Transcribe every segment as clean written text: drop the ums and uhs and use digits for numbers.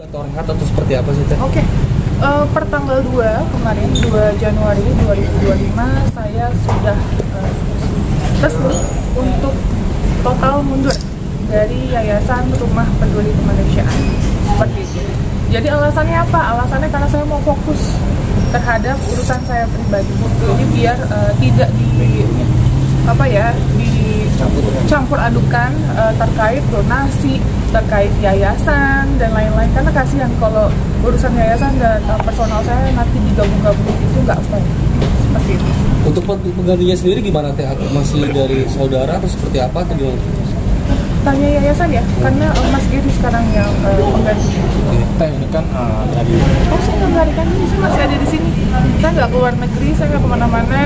Atau hangat atau seperti apa sih Teh? Oke. Per tanggal 2 kemarin, 2 Januari 2025 saya sudah resmi untuk total mundur dari Yayasan Rumah Peduli Kemanusiaan. Seperti itu. Jadi alasannya apa? Alasannya karena saya mau fokus terhadap urusan saya pribadi. Jadi biar tidak dicampur adukan terkait donasi, terkait yayasan dan lain-lain, karena kasihan kalau urusan yayasan dan personal saya nanti digabung-gabung, itu nggak fair. Seperti itu. Untuk penggantinya sendiri gimana Teh? Masih dari saudara atau seperti apa atau gimana? Tanya yayasan ya, karena Mas Giri sekarang yang pengganti. Teh ini kan dari Saya nggak melarikan diri, saya masih ada di sini. Saya nggak keluar negeri, saya nggak kemana-mana.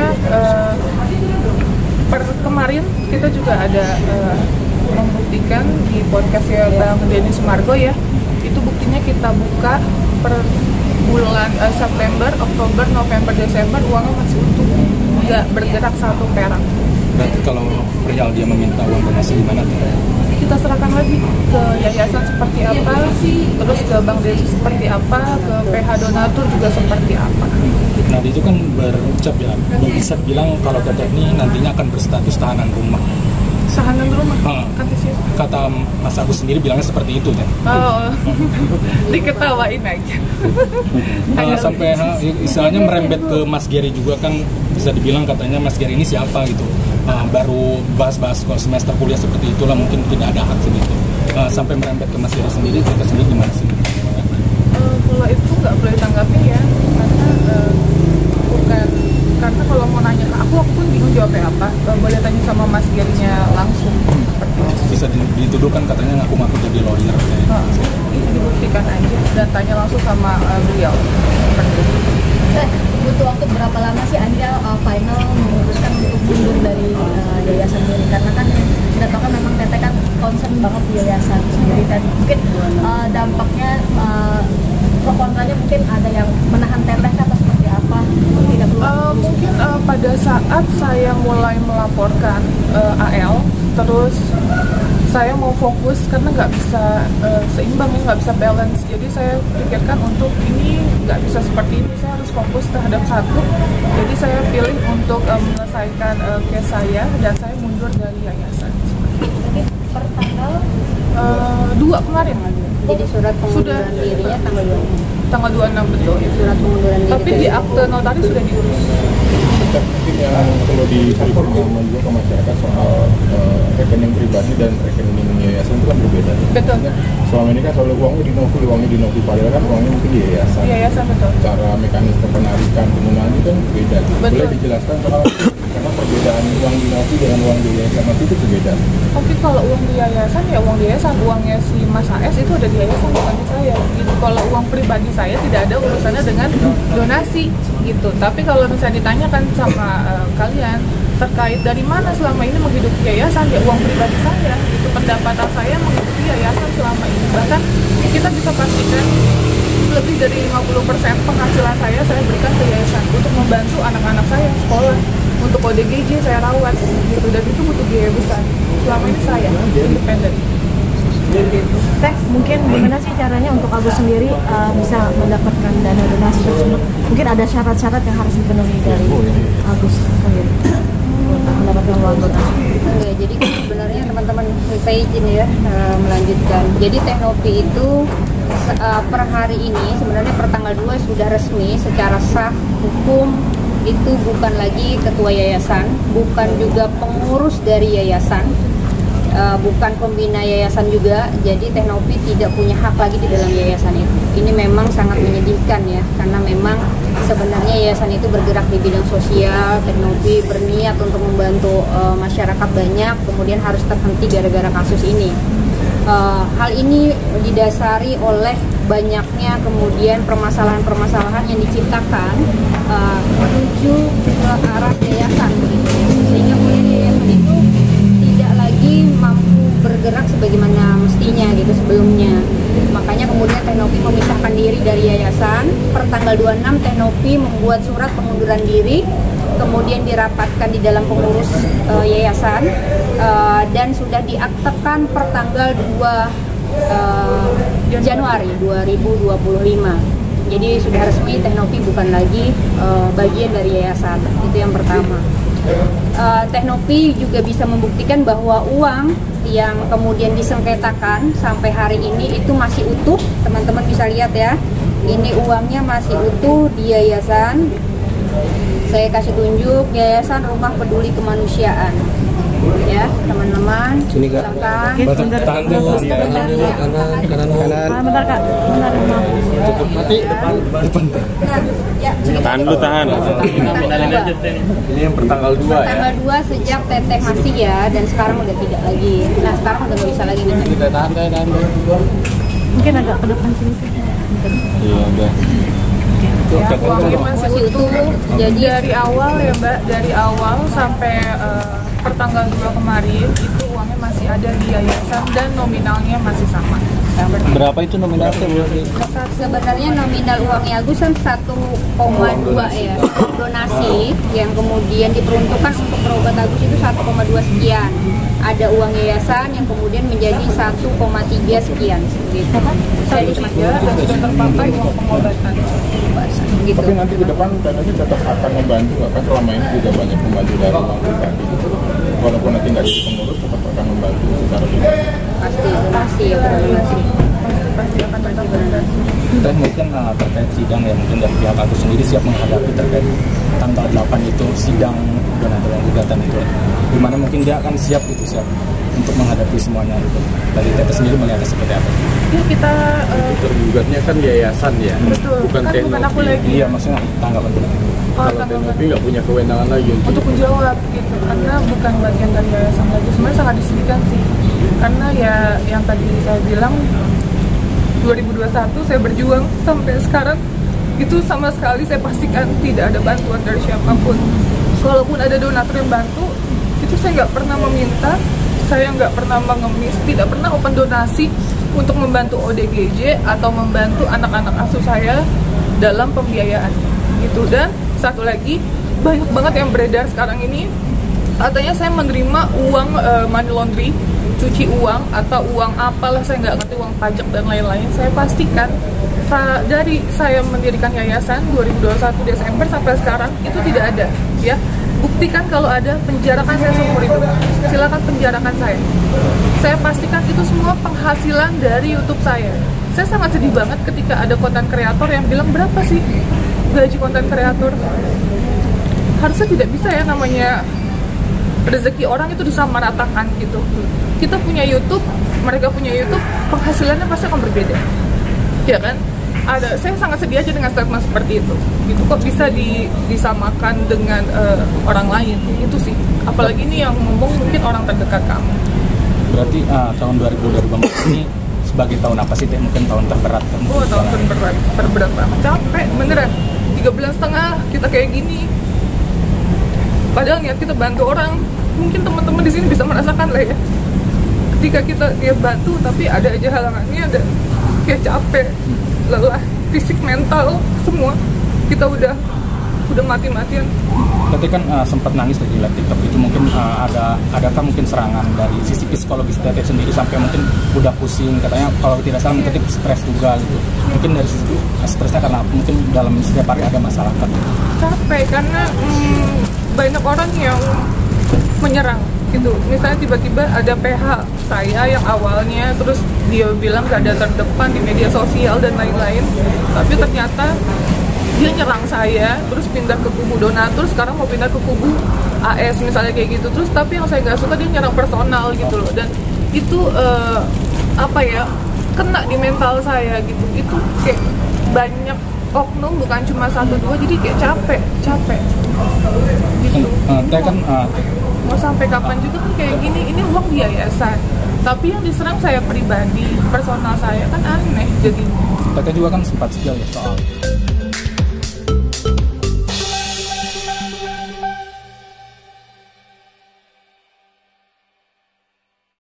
Kemarin kita juga ada membuktikan di podcastnya Bang Denny Sumargo ya, itu buktinya kita buka per bulan September, Oktober, November, Desember uangnya masih utuh, nggak bergerak satu perak. berarti kalau perihal dia meminta uang donasi gimana tuh? Kita serahkan lagi ke yayasan seperti apa, terus ke Bang Denny seperti apa, ke PH donatur juga seperti apa. Nah itu kan berucap ya, bisa bilang kalau Teteh ini nantinya akan berstatus tahanan rumah. Tahanan rumah, kata siapa? Kata Mas Agus sendiri bilangnya seperti itu Teh. Oh, diketawain aja. Sampai istilahnya merembet ke Mas Gary juga kan, bisa dibilang katanya Mas Gary ini siapa gitu. Baru bahas-bahas semester kuliah seperti itulah, mungkin tidak ada hak segitu. Sampai merembet ke Mas Gary sendiri, kita sendiri gimana sih? Kalau itu nggak boleh tanggapin ya, karena kalau mau nanya ke aku pun bingung jawabnya apa. Boleh tanya sama Mas Gary-nya langsung seperti itu. Bisa dituduhkan katanya ngaku-ngaku jadi lawyer. Itu dibuktikan aja dan tanya langsung sama beliau seperti itu. Butuh waktu berapa lama sih Anda final memutuskan untuk mundur dari yayasan sendiri? Karena kan kita tahu kan memang Teteh kan concern banget di yayasan sendiri, dan mungkin dampaknya pro kontranya mungkin ada yang menahan Teteh atau seperti apa? Tidak mungkin pada saat saya mulai melaporkan AL, terus saya mau fokus karena nggak bisa seimbang ya, nggak bisa balance. Jadi saya pikirkan untuk ini nggak bisa seperti ini, saya harus fokus terhadap satu. Jadi saya pilih untuk menyelesaikan case saya dan saya mundur dari yayasan. Jadi per tanggal 2 kemarin. Jadi surat pengunduran dirinya tanggal 26 betul. Surat pengunduran diri. Tapi di akte notaris sudah diurus. Mungkin yang perlu diberi pemahaman juga ke masyarakat soal rekening pribadi dan rekening yayasan itu kan berbeda. Betul. Selama ini kan selalu uangnya di padahal kan uangnya mungkin di yayasan. Yayasan betul. Cara mekanisme penarikan penggunaan itu kan beda. Betul. Boleh dijelaskan soal karena perbedaan uang di Novi dengan uang di yayasan Novi itu berbeda. Oke, kalau uang di yayasan ya uang di yayasan, uangnya si Mas AS itu ada di yayasan, bukan di saya gitu. Kalau uang pribadi saya tidak ada urusannya dengan donasi gitu. Tapi kalau misalnya ditanyakan sama kalian terkait dari mana selama ini menghidupi yayasan, ya uang pribadi saya itu, pendapatan saya menghidupi yayasan selama ini. Bahkan kita bisa pastikan lebih dari 50% penghasilan saya berikan ke yayasan untuk membantu anak-anak saya sekolah, untuk ODGJ saya rawat gitu, dan itu butuh biaya besar. Selama ini saya independen. Teh, mungkin gimana sih caranya untuk Agus sendiri bisa mendapatkan dana donasi tersebut? Mungkin ada syarat-syarat yang harus dipenuhi dari Agus sendiri mendapatkan uang donasi. Oke, jadi sebenarnya teman-teman saya izin ya melanjutkan. Jadi Teknopi itu per hari ini sebenarnya per tanggal 2 sudah resmi secara sah hukum, itu bukan lagi ketua yayasan, bukan juga pengurus dari yayasan, bukan pembina yayasan juga. Jadi Teknopi tidak punya hak lagi di dalam yayasan itu. Ini memang sangat menyedihkan ya, karena memang sebenarnya yayasan itu bergerak di bidang sosial. Teknopi berniat untuk membantu masyarakat banyak, kemudian harus terhenti gara-gara kasus ini. Hal ini didasari oleh banyaknya kemudian permasalahan-permasalahan yang diciptakan menuju ke arah yayasan begitu, sehingga kemudian yayasan itu tidak lagi mampu bergerak sebagaimana mestinya gitu sebelumnya. Makanya kemudian Teknopi memisahkan diri dari yayasan. Per tanggal 26 Teknopi membuat surat pengunduran diri kemudian dirapatkan di dalam pengurus yayasan, dan sudah diaktekan per tanggal 2 Januari 2025. Jadi sudah resmi Teknopi bukan lagi bagian dari yayasan. Itu yang pertama. Teknopi juga bisa membuktikan bahwa uang yang kemudian disengketakan sampai hari ini itu masih utuh. Teman-teman bisa lihat ya, ini uangnya masih utuh di yayasan. Saya kasih tunjuk, Yayasan Rumah Peduli Kemanusiaan. Ya, teman-teman, silakan. Tahan dulu, kanan. Bentar Kak, bentar. Cukup mati depan. Tahan dulu, tahan. Ini yang pertanggal 2 ya. Tanggal 2 sejak Teteh masih ya, dan sekarang udah tidak lagi. Nah, sekarang udah nggak bisa lagi nih. Kita tahan. Mungkin agak ke depan sini. Iya, udah. Ya, uangnya masih utuh. Jadi Dari awal ya Mbak, dari awal sampai pertanggal 2 kemarin itu uangnya masih ada di yayasan dan nominalnya masih sama. Berapa itu nominalnya? sebenarnya nominal uang Agusan 1,2 ya, donasi yang kemudian diperuntukkan untuk berobat Agus itu 1,2 sekian. Ada uang yayasan yang kemudian menjadi 1,3 sekian gitu. Jadi dan sudah terpakai uang pengobatan. gitu. Tapi nanti ke depan Teknopi tetap akan membantu nggak kan? Selama ini juga banyak membantu dari uang pribadi. Walaupun nanti nggak jadi pengurus, tetap akan membantu secara pribadi. Pasti ya, berdonasi. Pasti akan tetap berdonasi. Dan mungkin terkait sidang ya, mungkin dari pihak Agus sendiri siap menghadapi terkait tanggal 8 itu sidang donatur yang gugatan itu, dimana mungkin dia akan siap untuk menghadapi semuanya itu. Dari Teteh sendiri melihatnya seperti apa? Ya kita Tergugatnya kan yayasan ya, betul. Bukan aku lagi. Iya, maksudnya tanggapan itu. Kalau Teknopi nggak punya kewenangan lagi Untuk menjawab gitu, karena bukan bagian dari yayasan lagi. Sebenarnya sangat disedihkan sih, karena ya yang tadi saya bilang 2021 saya berjuang sampai sekarang itu sama sekali saya pastikan tidak ada bantuan dari siapapun. Kalaupun ada donatur yang bantu, itu saya nggak pernah meminta, saya nggak pernah mengemis, tidak pernah open donasi untuk membantu ODGJ atau membantu anak-anak asuh saya dalam pembiayaan gitu. Dan satu lagi, banyak banget yang beredar sekarang ini katanya saya menerima uang money laundry, cuci uang atau uang apalah, saya nggak ngerti, uang pajak dan lain-lain. Saya pastikan dari saya mendirikan yayasan 2021 Desember sampai sekarang itu tidak ada ya. Buktikan kalau ada, penjarakan saya seumur hidup, silakan penjarakan saya. Saya pastikan itu semua penghasilan dari YouTube saya. Saya sangat sedih banget ketika ada konten kreator yang bilang, berapa sih gaji konten kreator? Harusnya tidak bisa ya, namanya rezeki orang itu disamaratakan gitu. Kita punya YouTube, mereka punya YouTube, penghasilannya pasti akan berbeda, ya kan? Saya sangat sedih aja dengan statement seperti itu. Gitu kok bisa disamakan dengan orang lain, itu sih. Apalagi ini yang ngomong mungkin orang terdekat kamu. Berarti tahun 2024 ini sebagai tahun apa sih Teh? Mungkin tahun terberat kan? Oh, tahun terberat banget. Capek, beneran. 3 bulan setengah kita kayak gini. Padahal niat kita bantu orang. Mungkin teman-teman di sini bisa merasakan lah ya. Ketika kita niat bantu, tapi ada aja halangannya, ada kayak capek, lelah, fisik, mental, semua. Kita udah mati-matian. Berarti kan sempat nangis lagi lihat TikTok itu, mungkin adakah mungkin serangan dari sisi psikologis Teteh sendiri sampai mungkin udah pusing, katanya kalau tidak salah mungkin stres juga gitu. Mungkin dari sisi stresnya karena mungkin dalam setiap hari ada masalah kan? Capek karena banyak orang yang menyerang gitu. Misalnya tiba-tiba ada PH saya yang awalnya, terus dia bilang gak ada terdepan di media sosial dan lain-lain, tapi ternyata dia nyerang saya, terus pindah ke kubu donatur, sekarang mau pindah ke kubu AS misalnya kayak gitu. Terus tapi yang saya nggak suka, dia nyerang personal gitu loh, dan itu apa ya, kena di mental saya gitu. Itu kayak banyak oknum, bukan cuma 1-2, jadi kayak capek gitu. Teh kan Mau sampai kapan juga kan kayak gini, ini uang di yayasan, tapi yang diserang saya pribadi, personal saya, kan aneh jadinya. Teteh juga kan sempat spill ya soal